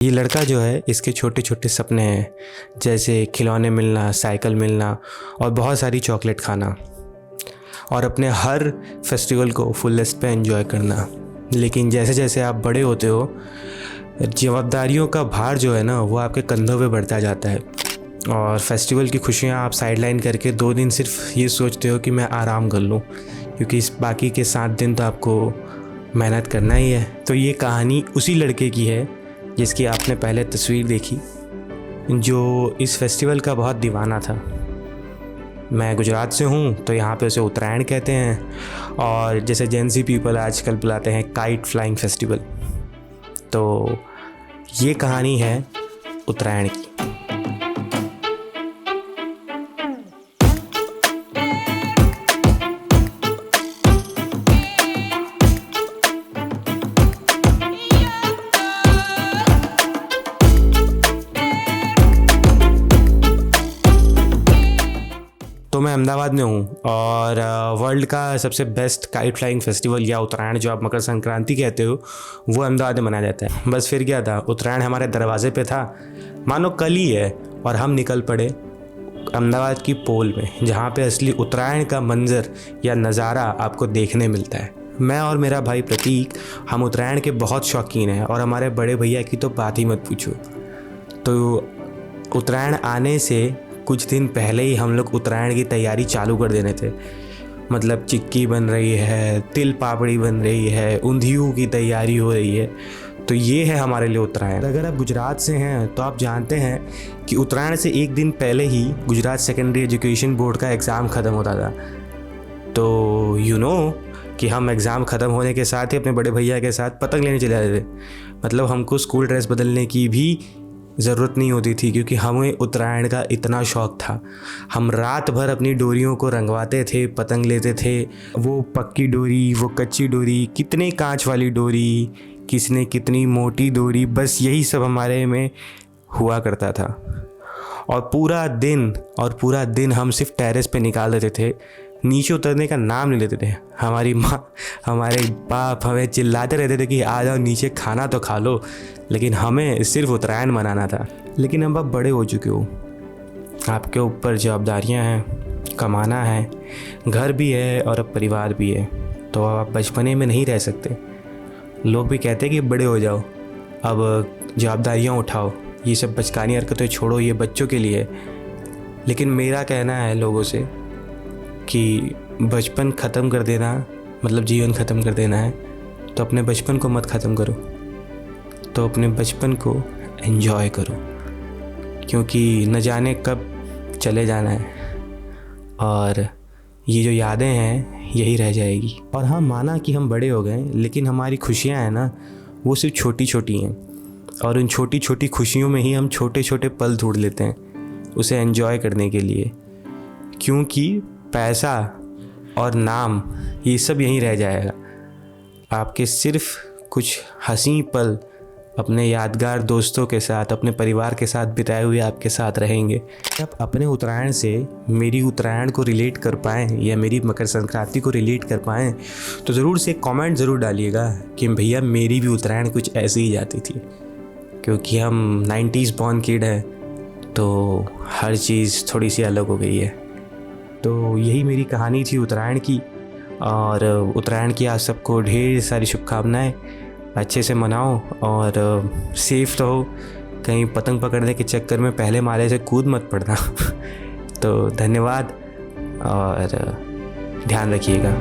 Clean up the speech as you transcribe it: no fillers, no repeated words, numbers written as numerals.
ये लड़का जो है, इसके छोटे छोटे सपने हैं, जैसे खिलौने मिलना, साइकिल मिलना और बहुत सारी चॉकलेट खाना और अपने हर फेस्टिवल को फुलेस्ट पे एंजॉय करना। लेकिन जैसे जैसे आप बड़े होते हो, जिम्मेदारियों का भार जो है ना, वो आपके कंधों पे बढ़ता जाता है और फेस्टिवल की खुशियाँ आप साइडलाइन करके 2 दिन सिर्फ ये सोचते हो कि मैं आराम कर लूँ, क्योंकि इस बाकी के 7 दिन तो आपको मेहनत करना ही है। तो ये कहानी उसी लड़के की है जिसकी आपने पहले तस्वीर देखी, जो इस फेस्टिवल का बहुत दीवाना था। मैं गुजरात से हूँ, तो यहाँ पे उसे उत्तरायण कहते हैं और जैसे जेंजी पीपल आजकल बुलाते हैं काइट फ्लाइंग फेस्टिवल। तो ये कहानी है उत्तरायण की। तो मैं अहमदाबाद में हूँ और वर्ल्ड का सबसे बेस्ट काइट फ्लाइंग फेस्टिवल या उत्तरायण, जो आप मकर संक्रांति कहते हो, वो अहमदाबाद में मनाया जाता है। बस फिर क्या था, उत्तरायण हमारे दरवाजे पे था, मानो कल ही है, और हम निकल पड़े अहमदाबाद की पोल में, जहाँ पे असली उत्तरायण का मंजर या नज़ारा आपको देखने मिलता है। मैं और मेरा भाई प्रतीक, हम उत्तरायण के बहुत शौकीन हैं और हमारे बड़े भैया की तो बात ही मत पूछो। तो उत्तरायण आने से कुछ दिन पहले ही हम लोग उत्तरायण की तैयारी चालू कर देने थे। मतलब चिक्की बन रही है, तिल पापड़ी बन रही है, ऊंधियों की तैयारी हो रही है। तो ये है हमारे लिए उत्तरायण। अगर आप गुजरात से हैं तो आप जानते हैं कि उत्तरायण से एक दिन पहले ही गुजरात सेकेंडरी एजुकेशन बोर्ड का एग्ज़ाम ख़त्म होता था। तो कि हम एग्ज़ाम ख़त्म होने के साथ ही अपने बड़े भैया के साथ पतंग लेने चले जाते थे। मतलब हमको स्कूल ड्रेस बदलने की भी ज़रूरत नहीं होती थी, क्योंकि हमें उत्तरायण का इतना शौक़ था। हम रात भर अपनी डोरियों को रंगवाते थे, पतंग लेते थे। वो पक्की डोरी, वो कच्ची डोरी, कितने कांच वाली डोरी, किसने कितनी मोटी डोरी, बस यही सब हमारे में हुआ करता था। और पूरा दिन हम सिर्फ टेरेस पे निकाल देते थे, नीचे उतरने का नाम नहीं लेते थे। हमारी माँ, हमारे बाप हमें चिल्लाते रहते थे कि आ जाओ नीचे, खाना तो खा लो, लेकिन हमें सिर्फ उत्तरायण मनाना था। लेकिन अब आप बड़े हो चुके हो, आपके ऊपर जवाबदारियाँ हैं, कमाना है, घर भी है और अब परिवार भी है। तो आप बचपने में नहीं रह सकते। लोग भी कहते हैं कि बड़े हो जाओ, अब जवाबदारियाँ उठाओ, ये सब बचकानी हरकतें छोड़ो, ये बच्चों के लिए। लेकिन मेरा कहना है लोगों से कि बचपन ख़त्म कर देना मतलब जीवन ख़त्म कर देना है, तो अपने बचपन को मत ख़त्म करो, तो अपने बचपन को एंजॉय करो, क्योंकि न जाने कब चले जाना है और ये जो यादें हैं यही रह जाएगी। और हाँ, माना कि हम बड़े हो गए, लेकिन हमारी खुशियाँ हैं ना, वो सिर्फ छोटी छोटी हैं, और उन छोटी छोटी खुशियों में ही हम छोटे छोटे पल ढूंढ लेते हैं उसे एंजॉय करने के लिए। क्योंकि पैसा और नाम ये सब यहीं रह जाएगा, आपके सिर्फ कुछ हंसी पल अपने यादगार दोस्तों के साथ, अपने परिवार के साथ बिताए हुए आपके साथ रहेंगे। आप अपने उत्तरायण से मेरी उत्तरायण को रिलेट कर पाएँ या मेरी मकर संक्रांति को रिलेट कर पाएँ, तो ज़रूर से कमेंट ज़रूर डालिएगा कि भैया मेरी भी उत्तरायण कुछ ऐसी ही जाती थी। क्योंकि हम 90s बॉर्न किड हैं, तो हर चीज़ थोड़ी सी अलग हो गई है। तो यही मेरी कहानी थी उत्तरायण की, और उत्तरायण की आप सबको ढेर सारी शुभकामनाएं। अच्छे से मनाओ और सेफ रहो, कहीं पतंग पकड़ने के चक्कर में पहले माले से कूद मत पड़ना। तो धन्यवाद और ध्यान रखिएगा।